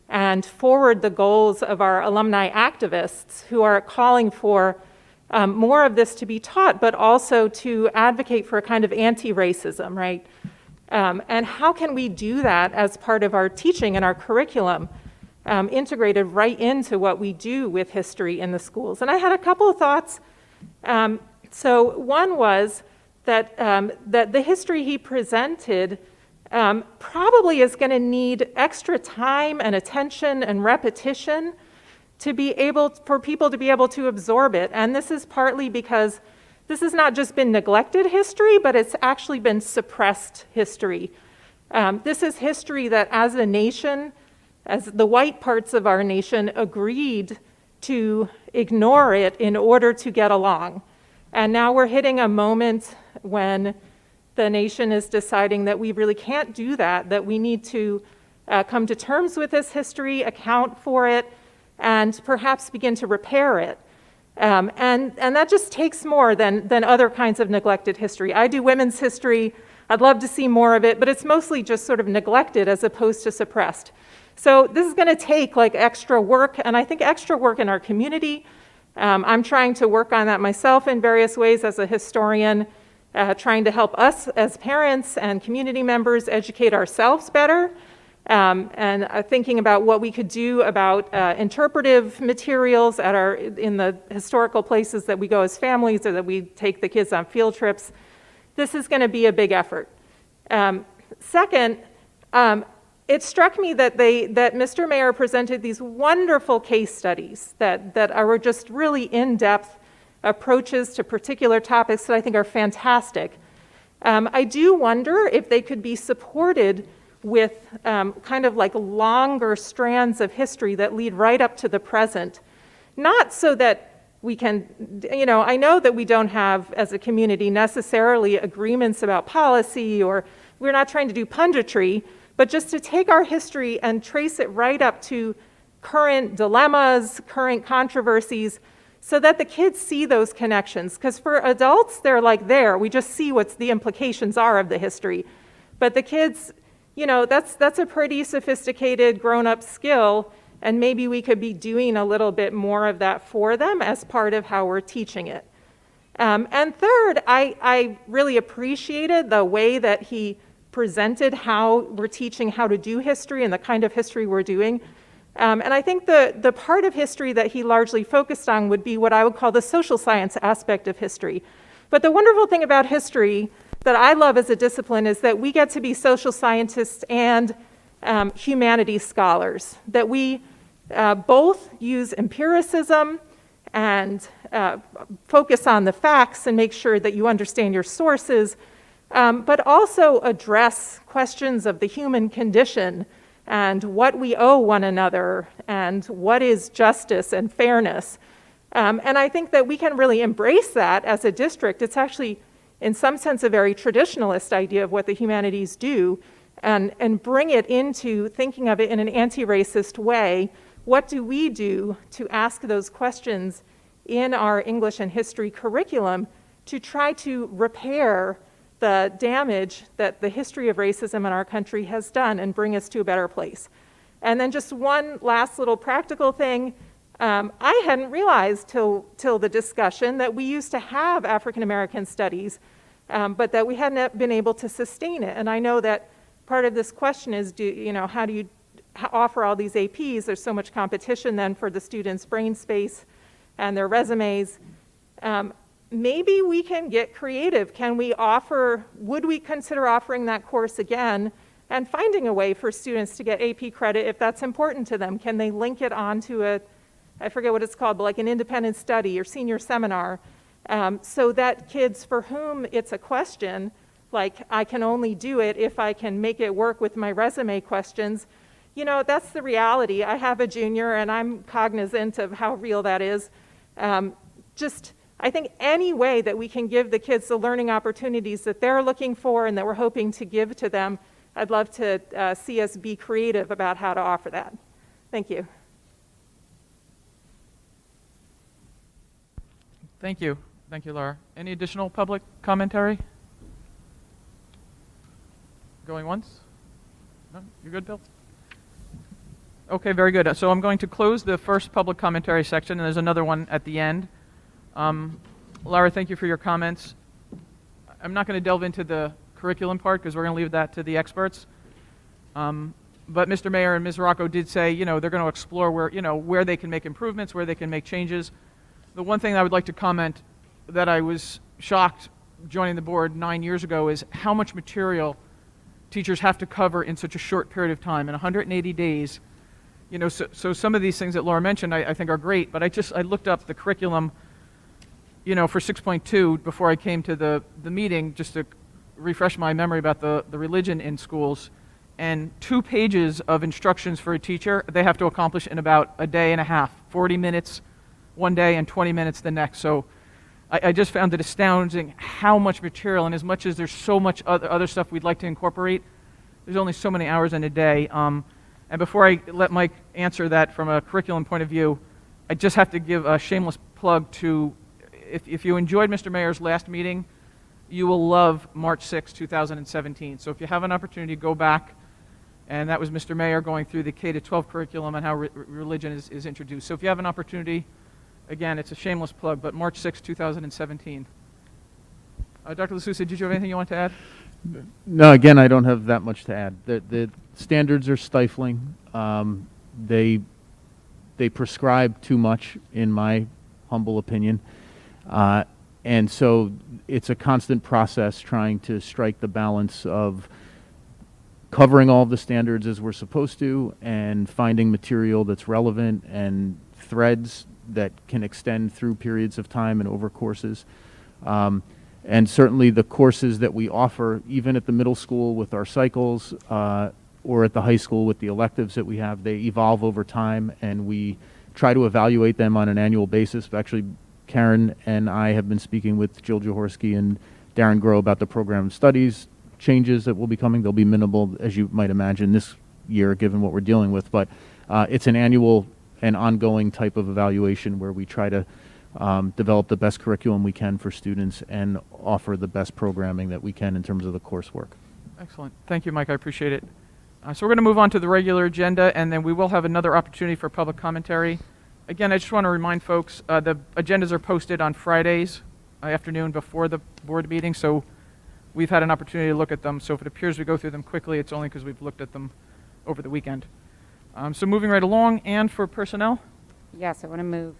and forward the goals of our alumni activists who are calling for more of this to be taught, but also to advocate for a kind of anti-racism, right? And how can we do that as part of our teaching and our curriculum, integrated right into what we do with history in the schools? And I had a couple of thoughts. So one was that, that the history he presented probably is going to need extra time and attention and repetition to be able, for people to be able to absorb it. And this is partly because this has not just been neglected history, but it's actually been suppressed history. This is history that as a nation, as the white parts of our nation agreed to ignore it in order to get along. And now we're hitting a moment when the nation is deciding that we really can't do that we need to come to terms with this history, account for it, and perhaps begin to repair it. And that just takes more than other kinds of neglected history. I do women's history. I'd love to see more of it, but it's mostly just sort of neglected as opposed to suppressed. So this is going to take like extra work, and I think extra work in our community. I'm trying to work on that myself in various ways as a historian, trying to help us as parents and community members educate ourselves better, and thinking about what we could do about interpretive materials in the historical places that we go as families or that we take the kids on field trips. This is going to be a big effort. Second, it struck me that Mr. Mayer presented these wonderful case studies that are just really in-depth approaches to particular topics that I think are fantastic. I do wonder if they could be supported with kind of like longer strands of history that lead right up to the present. Not so that we can, I know that we don't have as a community necessarily agreements about policy, or we're not trying to do punditry, but just to take our history and trace it right up to current dilemmas, current controversies, so that the kids see those connections. Because for adults, they're like there. We just see what the implications are of the history. But the kids, that's a pretty sophisticated grown-up skill, and maybe we could be doing a little bit more of that for them as part of how we're teaching it. And third, I really appreciated the way that he presented how we're teaching how to do history and the kind of history we're doing. And I think the part of history that he largely focused on would be what I would call the social science aspect of history. But the wonderful thing about history that I love as a discipline is that we get to be social scientists and humanities scholars, that we both use empiricism and focus on the facts and make sure that you understand your sources, but also address questions of the human condition and what we owe one another and what is justice and fairness. And I think that we can really embrace that as a district. It's actually, in some sense, a very traditionalist idea of what the humanities do. and bring it into thinking of it in an anti-racist way. What do we do to ask those questions in our English and history curriculum to try to repair the damage that the history of racism in our country has done and bring us to a better place? And then just one last little practical thing. I hadn't realized till the discussion that we used to have African American studies, but that we hadn't been able to sustain it. And I know that part of this question is, how do you offer all these APs? There's so much competition then for the students' brain space and their resumes. Maybe we can get creative. Would we consider offering that course again and finding a way for students to get AP credit if that's important to them? Can they link it onto I forget what it's called, but like an independent study or senior seminar, so that kids for whom it's a question, like I can only do it if I can make it work with my resume questions. That's the reality. I have a junior and I'm cognizant of how real that is. I think any way that we can give the kids the learning opportunities that they're looking for and that we're hoping to give to them, I'd love to see us be creative about how to offer that. Thank you. Thank you. Thank you, Laura. Any additional public commentary? Going once? No? You're good, Bill? Okay, very good. So I'm going to close the first public commentary section, and there's another one at the end. Laura, thank you for your comments. I'm not going to delve into the curriculum part because we're going to leave that to the experts. But Mr. Mayor and Ms. Rocco did say, they're going to explore where they can make improvements, where they can make changes. The one thing I would like to comment that I was shocked joining the board 9 years ago is how much material teachers have to cover in such a short period of time. In 180 days, so some of these things that Laura mentioned I think are great, but I looked up the curriculum, for 6.2 before I came to the meeting just to refresh my memory about the religion in schools, and 2 pages of instructions for a teacher they have to accomplish in about a day and a half, 40 minutes one day and 20 minutes the next. So I just found it astounding how much material, and as much as there's so much other stuff we'd like to incorporate, there's only so many hours in a day. And before I let Mike answer that from a curriculum point of view, I just have to give a shameless plug to, if you enjoyed Mr. Mayor's last meeting, you will love March 6, 2017. So if you have an opportunity, go back. And that was Mr. Mayor going through the K-12 curriculum and how religion is introduced. So if you have an opportunity, again, it's a shameless plug, but March 6, 2017. Dr. LaSousa, did you have anything you want to add? No, again, I don't have that much to add. The standards are stifling. They prescribe too much, in my humble opinion. And so it's a constant process trying to strike the balance of covering all of the standards as we're supposed to and finding material that's relevant and threads that can extend through periods of time and over courses. And certainly the courses that we offer, even at the middle school with our cycles, or at the high school with the electives that we have, they evolve over time, and we try to evaluate them on an annual basis. Actually, Karen and I have been speaking with Jill Jaworski and Darren Groh about the program of studies changes that will be coming. They'll be minimal, as you might imagine, this year, given what we're dealing with. But it's an annual and ongoing type of evaluation where we try to develop the best curriculum we can for students and offer the best programming that we can in terms of the coursework. Excellent. Thank you, Mike. I appreciate it. So we're going to move on to the regular agenda, and then we will have another opportunity for public commentary. Again, I just want to remind folks, the agendas are posted on Fridays afternoon before the board meeting, so we've had an opportunity to look at them. So if it appears we go through them quickly, it's only because we've looked at them over the weekend. So moving right along, and for personnel? Yes, I want to move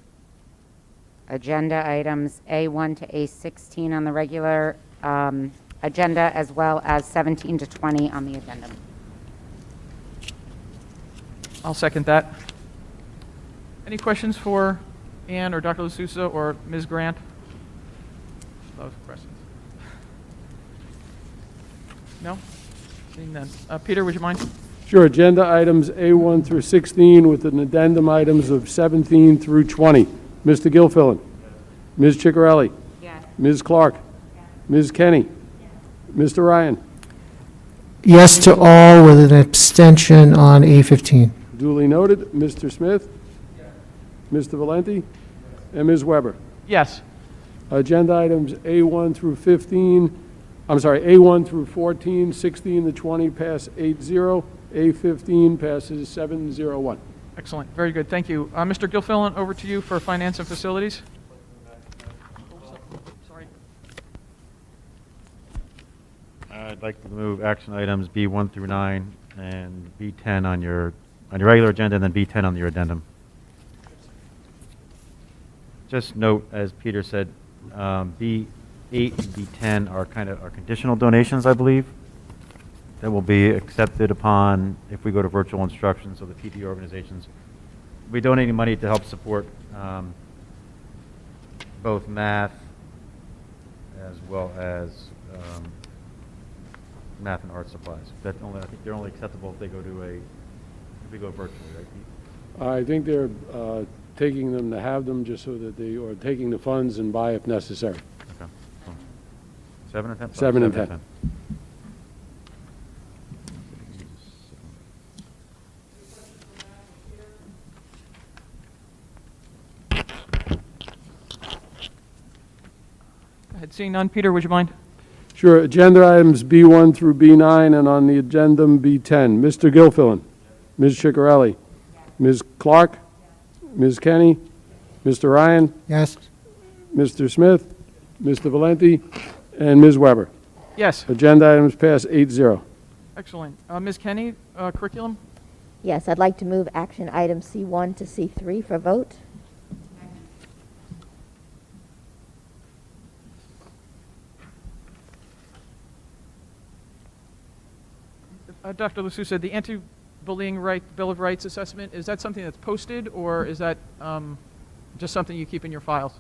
agenda items A1 to A16 on the regular agenda, as well as 17 to 20 on the agenda. I'll second that. Any questions for Ann or Dr. LaSousa or Ms. Grant? Love questions. No? Seeing none. Peter, would you mind? Sure. Agenda items A1 through 16 with an addendum items of 17 through 20. Mr. Gilfillan? Yes. Ms. Ciccarelli? Yes. Ms. Clark? Yes. Ms. Kenny? Yes. Mr. Ryan? Yes to all with an abstention on A15. Duly noted. Mr. Smith? Mr. Valenti? And Ms. Weber? Yes. Agenda items A1 through 15, I'm sorry, A1 through 14, 16 to 20 pass 8-0. A15 passes 7-0-1. Excellent. Very good. Thank you. Mr. Gilfillan, over to you for finance and facilities. Sorry. I'd like to move action items B1 through 9 and B10 on your regular agenda, and then B10 on your addendum. Just note, as Peter said, B8 and B10 are are conditional donations, I believe, that will be accepted upon if we go to virtual instruction. So the PD organizations, we're donating money to help support both math as well as math and art supplies. I think they're only acceptable if they go to if we go virtually, right, Pete? I think they're taking them to have them just so that they are taking the funds and buy if necessary. Okay. Cool. 7 and 10? 7 and 10. Seeing none, Peter, would you mind? Sure. Agenda items B1 through B9, and on the addendum B10. Mr. Gilfillan? Ms. Ciccarelli? Ms. Clark? Ms. Kenny? Mr. Ryan? Yes? Mr. Smith? Mr. Valenti? And Ms. Weber? Yes. Agenda items pass 8-0. Excellent. Ms. Kenny, curriculum? Yes, I'd like to move action item C1 to C3 for vote. Dr. LaSousa, the anti-bullying Bill of Rights assessment, is that something that's posted, or is that just something you keep in your files?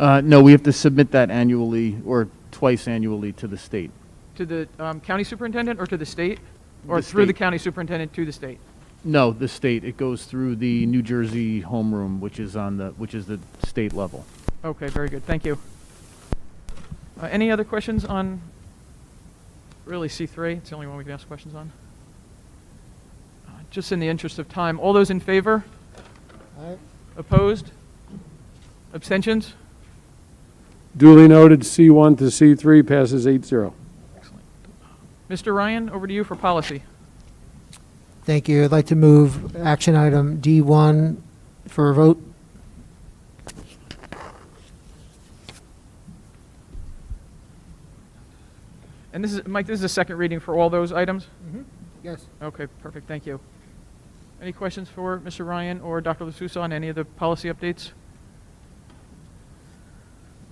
No, we have to submit that annually or twice annually to the state. To the county superintendent or to the state? Or The through the state. county superintendent to the state? No, the state. It goes through the New Jersey homeroom, which is the state level. Okay, very good. Thank you. Any other questions on really C3? It's the only one we can ask questions on. Just in the interest of time, all those in favor? Aye. Opposed? Abstentions? Duly noted. C1 to C3 passes 8-0. Excellent. Mr. Ryan, over to you for policy. Thank you. I'd like to move action item D1 for a vote. And this is, Mike, this is a second reading for all those items? Yes. Okay, perfect. Thank you. Any questions for Mr. Ryan or Dr. LaSousa on any of the policy updates?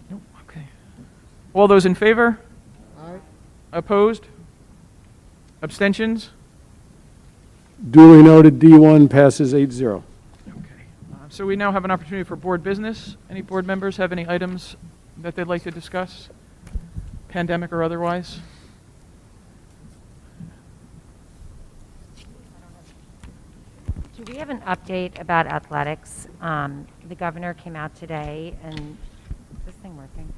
Nope. Okay. All those in favor? Aye. Opposed? Abstentions? Duly noted. D1 passes 8-0. Okay. So we now have an opportunity for board business. Any board members have any items that they'd like to discuss, pandemic or otherwise? Do we have an update about athletics? The governor came out today and, is this thing working?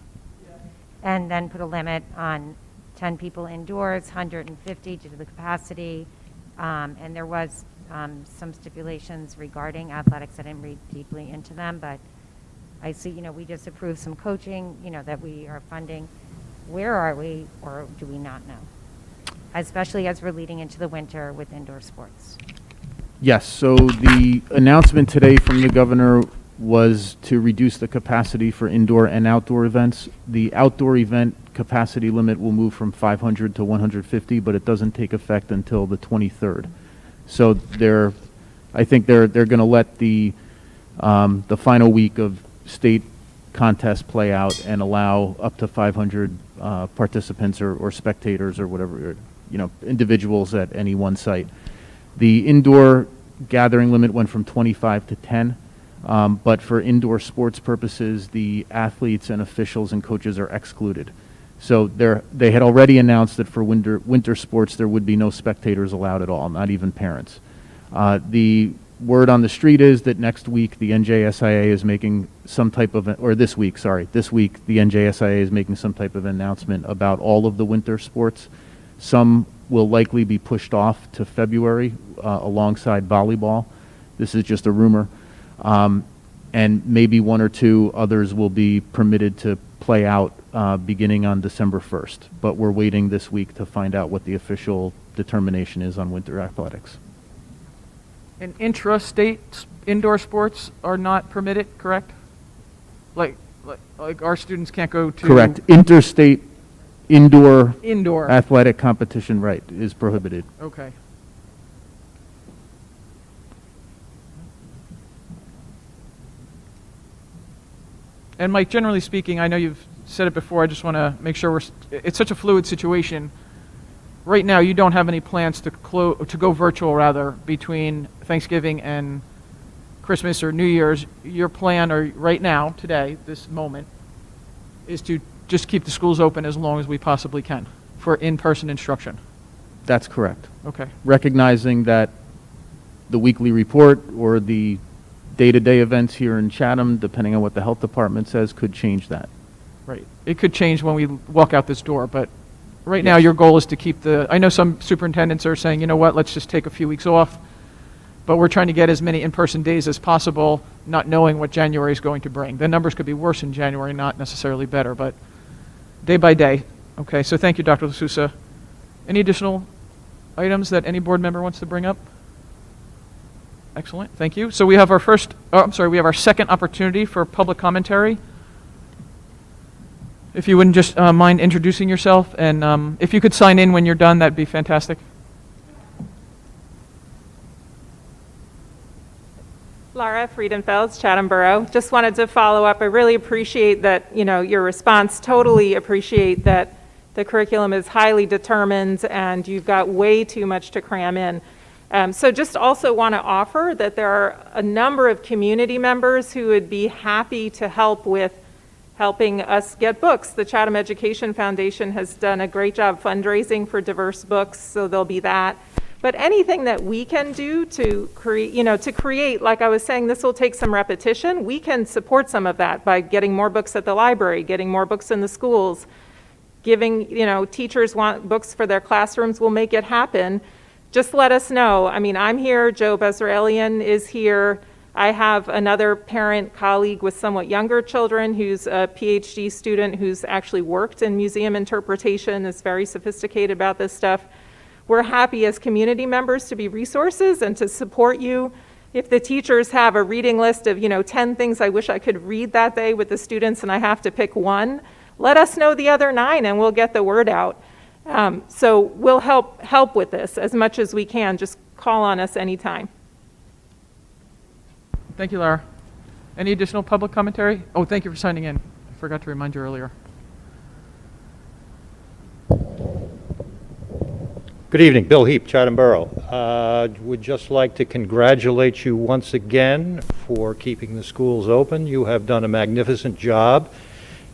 And then put a limit on 10 people indoors, 150 due to the capacity. And there was some stipulations regarding athletics. I didn't read deeply into them, but I see, we just approved some coaching, that we are funding. Where are we, or do we not know? Especially as we're leading into the winter with indoor sports. Yes, so the announcement today from the governor was to reduce the capacity for indoor and outdoor events. The outdoor event capacity limit will move from 500 to 150, but it doesn't take effect until the 23rd. So I think they're going to let the final week of state contest play out and allow up to 500 participants or spectators or whatever, individuals at any one site. The indoor gathering limit went from 25 to 10, but for indoor sports purposes, the athletes and officials and coaches are excluded. So they had already announced that for winter sports there would be no spectators allowed at all, not even parents. The word on the street is that next week the NJSIA is making some type of, or this week the NJSIA is making some type of announcement about all of the winter sports. Some will likely be pushed off to February alongside volleyball. This is just a rumor. And maybe one or two others will be permitted to play out beginning on December 1st. But we're waiting this week to find out what the official determination is on winter athletics. And intra-state indoor sports are not permitted, correct? Like our students can't go to... Correct. Interstate indoor Indoor. athletic competition, right, is prohibited. Okay. And Mike, generally speaking, I know you've said it before, I just want to make sure it's such a fluid situation. Right now, you don't have any plans to go virtual, rather, between Thanksgiving and Christmas or New Year's. Your plan, or right now, today, this moment, is to just keep the schools open as long as we possibly can for in-person instruction. That's correct. Okay. Recognizing that the weekly report or the day-to-day events here in Chatham, depending on what the health department says, could change that. Right. It could change when we walk out this door, but right now your goal is to keep I know some superintendents are saying, you know what, let's just take a few weeks off, but we're trying to get as many in-person days as possible, not knowing what January is going to bring. The numbers could be worse in January, not necessarily better, but day by day. Okay, so thank you, Dr. L'Souza. Any additional items that any board member wants to bring up? Excellent, thank you. So we have we have our second opportunity for public commentary. If you wouldn't just mind introducing yourself, and if you could sign in when you're done, that'd be fantastic. Laura Friedenfels, Chatham Borough. Just wanted to follow up. I really appreciate that, your response. Totally appreciate that the curriculum is highly determined and you've got way too much to cram in. So just also want to offer that there are a number of community members who would be happy to help with helping us get books. The Chatham Education Foundation has done a great job fundraising for diverse books, so there'll be that. But anything that we can do to create, like I was saying, this will take some repetition. We can support some of that by getting more books at the library, getting more books in the schools, giving, teachers want books for their classrooms, we'll make it happen. Just let us know. I mean, I'm here, Joe Bezralian is here. I have another parent colleague with somewhat younger children who's a PhD student who's actually worked in museum interpretation, is very sophisticated about this stuff. We're happy as community members to be resources and to support you. If the teachers have a reading list of, 10 things I wish I could read that day with the students and I have to pick one, let us know the other 9 and we'll get the word out. So we'll help with this as much as we can. Just call on us anytime. Thank you, Lara. Any additional public commentary? Oh, thank you for signing in. I forgot to remind you earlier. Good evening, Bill Heap, Chatham Borough. Would just like to congratulate you once again for keeping the schools open. You have done a magnificent job,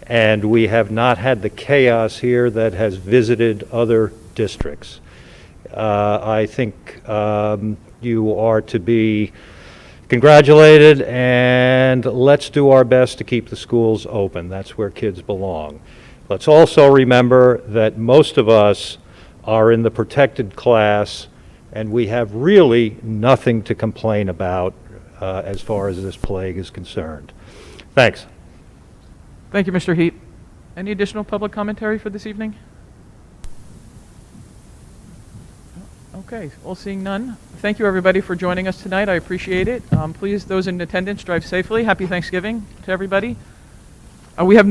and we have not had the chaos here that has visited other districts. I think you are to be congratulated, and let's do our best to keep the schools open. That's where kids belong. Let's also remember that most of us are in the protected class, and we have really nothing to complain about as far as this plague is concerned. Thanks. Thank you, Mr. Heat. Any additional public commentary for this evening? Okay, well, seeing none, thank you everybody for joining us tonight. I appreciate it. Please, those in attendance, drive safely. Happy Thanksgiving to everybody. We have